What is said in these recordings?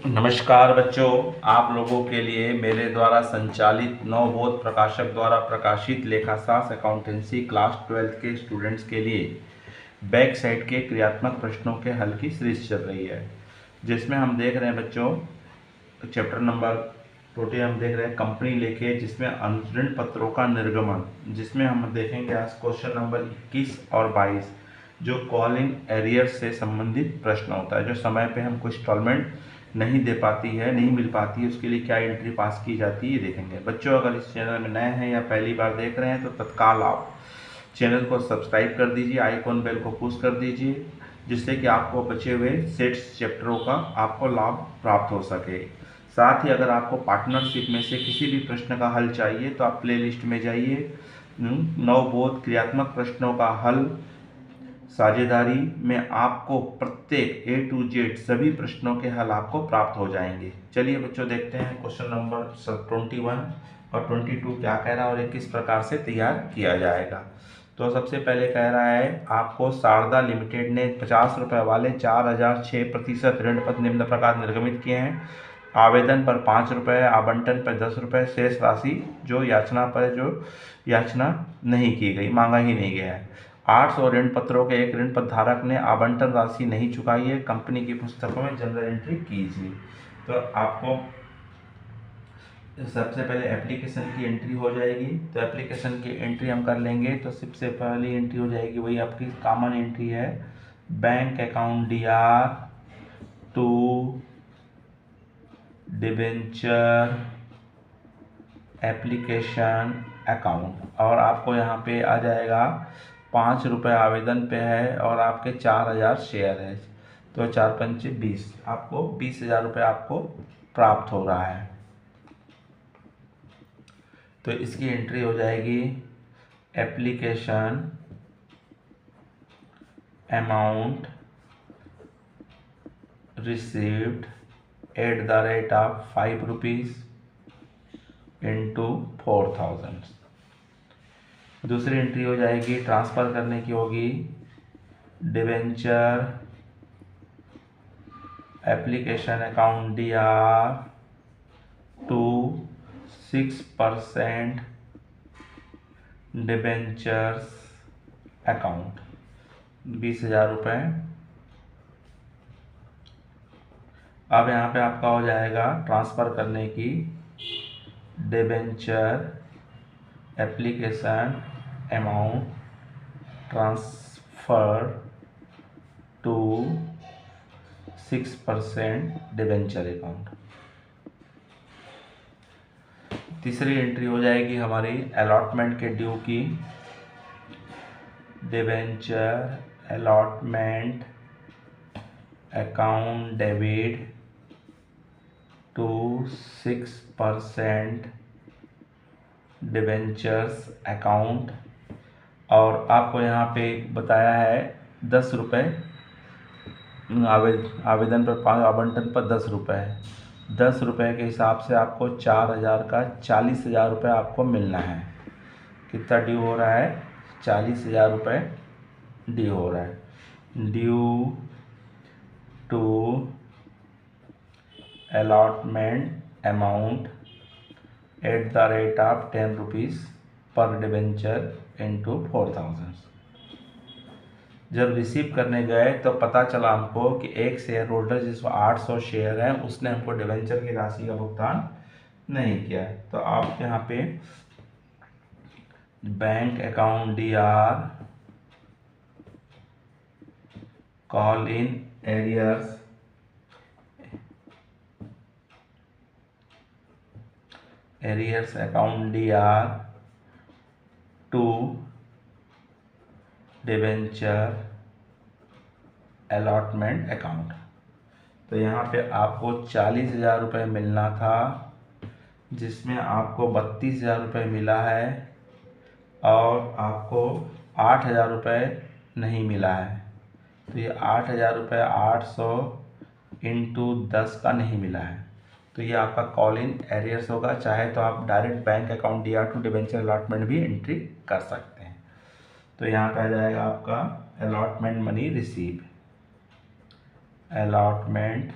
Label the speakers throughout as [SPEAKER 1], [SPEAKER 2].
[SPEAKER 1] नमस्कार बच्चों, आप लोगों के लिए मेरे द्वारा संचालित नवबोध प्रकाशक द्वारा प्रकाशित लेखाशास्त्र अकाउंटेंसी क्लास 12 के स्टूडेंट्स के लिए बैक साइड के क्रियात्मक प्रश्नों के हल की सीरीज चल रही है, जिसमें हम देख रहे हैं बच्चों चैप्टर नंबर टोटल हम देख रहे हैं कंपनी लेखे, जिसमें ऋण पत्रों का निर्गमन, जिसमें हम देखेंगे आज क्वेश्चन नंबर 21 और 22 जो कॉलिंग एरियर्स से संबंधित प्रश्न होता है। जो समय पे हमको इंस्टॉलमेंट नहीं दे पाती है, नहीं मिल पाती है, उसके लिए क्या एंट्री पास की जाती है ये देखेंगे। बच्चों, अगर इस चैनल में नए हैं या पहली बार देख रहे हैं तो तत्काल आप चैनल को सब्सक्राइब कर दीजिए, आइकॉन बेल को पुश कर दीजिए, जिससे कि आपको बचे हुए सेट्स चैप्टरों का आपको लाभ प्राप्त हो सके। साथ ही अगर आपको पार्टनरशिप में से किसी भी प्रश्न का हल चाहिए तो आप प्लेलिस्ट में जाइए, नवबोध क्रियात्मक प्रश्नों का हल साझेदारी में आपको प्रत्येक A to Z सभी प्रश्नों के हल आपको प्राप्त हो जाएंगे। चलिए बच्चों, देखते हैं क्वेश्चन नंबर 21 और 22 क्या कह रहा है और ये किस प्रकार से तैयार किया जाएगा। तो सबसे पहले कह रहा है आपको शारदा लिमिटेड ने 50 रुपये वाले 4006% ऋण पत्र निम्न प्रकार निर्गमित किए हैं। आवेदन पर 5 रुपये, आवंटन पर 10 रुपये, शेष राशि जो याचना नहीं की गई, मांगा ही नहीं गया है। 800 ऋण पत्रों के एक ऋण पत्र धारक ने आवंटन राशि नहीं चुकाई है, कंपनी की पुस्तकों में जनरल एंट्री कीजिए। तो आपको सबसे पहले एप्लीकेशन की एंट्री हो जाएगी। तो एप्लीकेशन की एंट्री हम कर लेंगे तो सबसे पहली एंट्री हो जाएगी, वही आपकी कॉमन एंट्री है, bank account DR to debenture application account, और आपको यहाँ पे आ जाएगा 5 रुपये आवेदन पे है और आपके 4000 शेयर है, तो 4 पंचे 20, आपको 20,000 रुपये आपको प्राप्त हो रहा है। तो इसकी एंट्री हो जाएगी application amount received @ 5 rupees into 4000। दूसरी एंट्री हो जाएगी, ट्रांसफ़र करने की होगी, debenture application account DR to 6% debentures account, 20,000 रुपये। अब यहाँ पे आपका हो जाएगा ट्रांसफ़र करने की, debenture application amount transfer to 6% debenture account. तीसरी एंट्री हो जाएगी हमारी अलॉटमेंट के ड्यू की, debenture allotment account debit to 6% debentures account, और आपको यहाँ पे बताया है 10 रुपये आवेदन पर, आवंटन पर 10 रुपये है। 10 रुपये के हिसाब से आपको 4000 का 40,000 रुपये आपको मिलना है। कितना ड्यू हो रहा है? 40,000 रुपये ड्यू हो रहा है। Due to allotment amount @ 10 rupees per debenture into 4000। जब रिसीव करने गए तो पता चला हमको कि एक शेयर होल्डर जिसको 800 शेयर है उसने हमको डिवेंचर की राशि का भुगतान नहीं किया है। तो आप यहाँ पे bank account DR call in arrears account DR to debenture allotment account. तो यहाँ पे आपको 40,000 रुपये मिलना था, जिसमें आपको 32,000 रुपये मिला है, और आपको 8,000 रुपये नहीं मिला है। तो ये 8,000 रुपये 800 इंटू 10 का नहीं मिला है, तो ये आपका कॉल इन एरियर्स होगा। चाहे तो आप direct bank account DR to debenture allotment भी एंट्री कर सकते हैं। तो यहाँ पे आ जाएगा आपका allotment money receive, allotment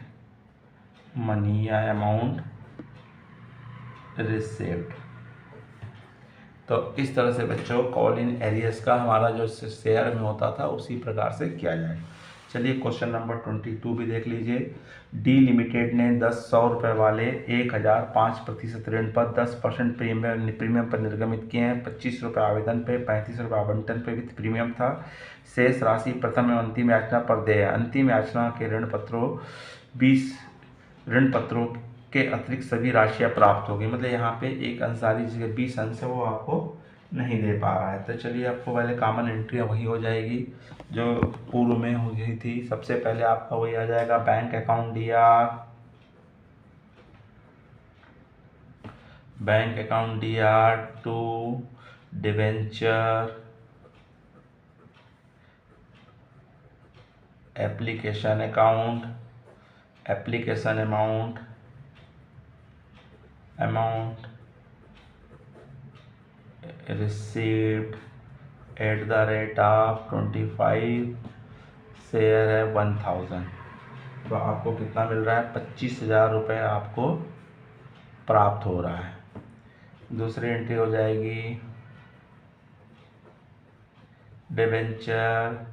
[SPEAKER 1] money या अमाउंट रिसीव्ड। तो इस तरह से बच्चों कॉल इन एरियर्स का हमारा जो शेयर में होता था उसी प्रकार से किया जाए। चलिए क्वेश्चन नंबर 22 भी देख लीजिए। डी लिमिटेड ने 100 रुपये वाले 1005% ऋण पर 10% प्रीमियम पर निर्गमित किए हैं। 25 रुपये आवेदन पे, 35 रुपये आवंटन पे विथ प्रीमियम था। शेष राशि प्रथम एवं अंतिम याचना पर देय है। अंतिम याचना के ऋण पत्रों 20 ऋण पत्रों के अतिरिक्त सभी राशियां प्राप्त होगी। मतलब यहाँ पे एक अंसारी जिसके 20 अंश है वो आपको नहीं दे पा रहा है। तो चलिए आपको पहले कॉमन एंट्री वही हो जाएगी जो पूर्व में हो गई थी। सबसे पहले आपका वही आ जाएगा bank account DR to debenture application account, application amount received @25, share है 1000। तो आपको कितना मिल रहा है? 25,000 रुपये आपको प्राप्त हो रहा है। दूसरी एंट्री हो जाएगी डिबेंचर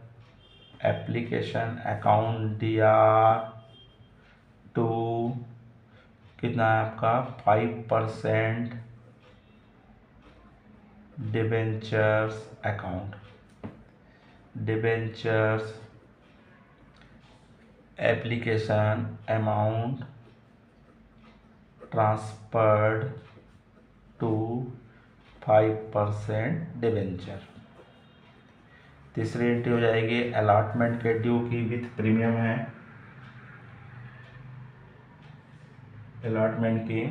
[SPEAKER 1] एप्लीकेशन अकाउंट DR2, कितना है आपका? 5% debentures account, debentures application amount transferred to 5% debenture. तीसरी एंट्री हो जाएगी अलॉटमेंट के ड्यू की विथ प्रीमियम है, अलॉटमेंट की।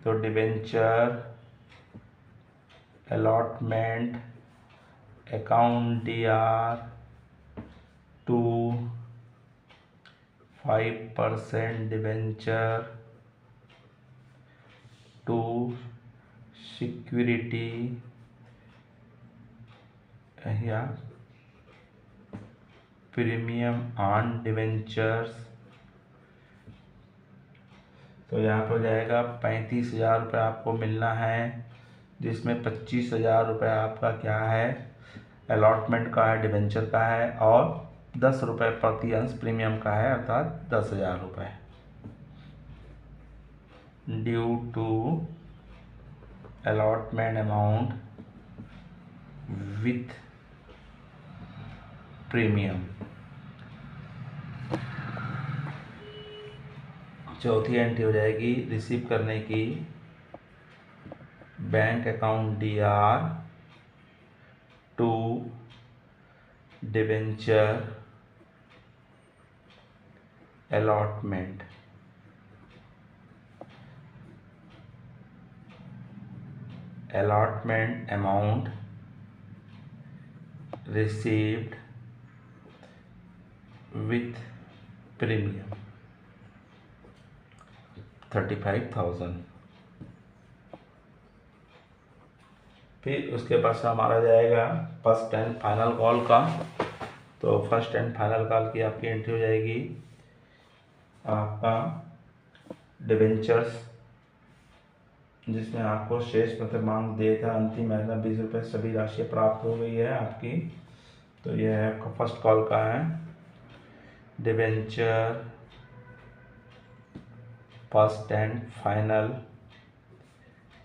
[SPEAKER 1] तो डिबेंचर अलॉटमेंट अकाउंट DR2 5% डिबेंचर टू सिक्योरिटी या प्रीमियम ऑन डिबेंचर्स। तो यहाँ पर हो जाएगा 35,000 रुपये आपको मिलना है, जिसमें 25,000 रुपये आपका क्या है? अलॉटमेंट का है, डिबेंचर का है, और 10 रुपये प्रति अंश प्रीमियम का है, अर्थात 10,000 रुपये। Due to allotment amount with premium. चौथी एंट्री हो जाएगी रिसीव करने की bank account DR2 debenture allotment, allotment amount received with premium 35,000। फिर उसके पास हमारा जाएगा फर्स्ट एंड फाइनल कॉल का। तो फर्स्ट एंड फाइनल कॉल की आपकी एंट्री हो जाएगी आपका डिबेंचर्स, जिसमें आपको शेष प्रतिमांक दिए था, अंतिम महीना 20 रुपये, सभी राशि प्राप्त हो गई है आपकी। तो यह है आपका फर्स्ट कॉल का है debenture first and final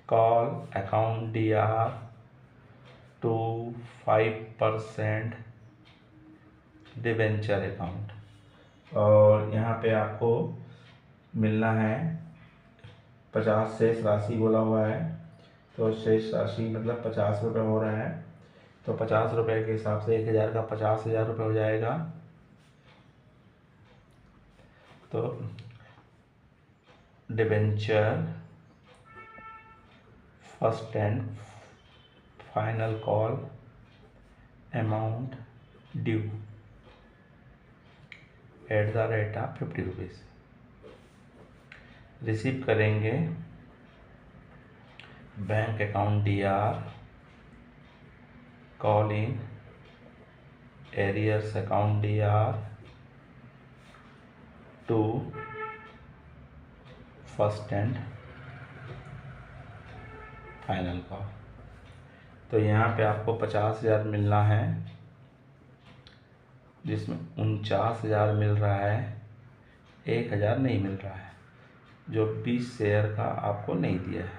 [SPEAKER 1] call account DR2 5% debenture account. और यहाँ पे आपको मिलना है 50 शेष राशि बोला हुआ है। तो शेष राशि मतलब 50 रुपये हो रहा है। तो 50 रुपये के हिसाब से 1000 का 50,000 रुपये हो जाएगा। तो debenture first and final call amount due @50 rupees receive करेंगे bank account DR call in arrears account DR2 first and final call. तो यहाँ पे आपको 50,000 मिलना है, जिसमें 49,000 मिल रहा है, 1,000 नहीं मिल रहा है, जो 20 शेयर का आपको नहीं दिया है,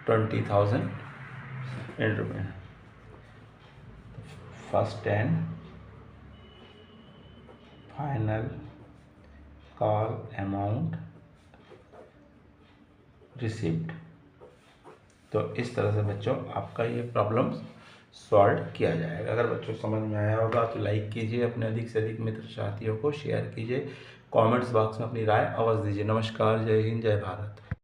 [SPEAKER 1] 20,000 रुपये। First and final call amount received. तो इस तरह से बच्चों आपका ये प्रॉब्लम सॉल्व किया जाएगा। अगर बच्चों समझ में आया होगा तो लाइक कीजिए, अपने अधिक से अधिक मित्र साथियों को शेयर कीजिए, कमेंट्स बॉक्स में अपनी राय अवश्य दीजिए। नमस्कार, जय हिंद, जय भारत।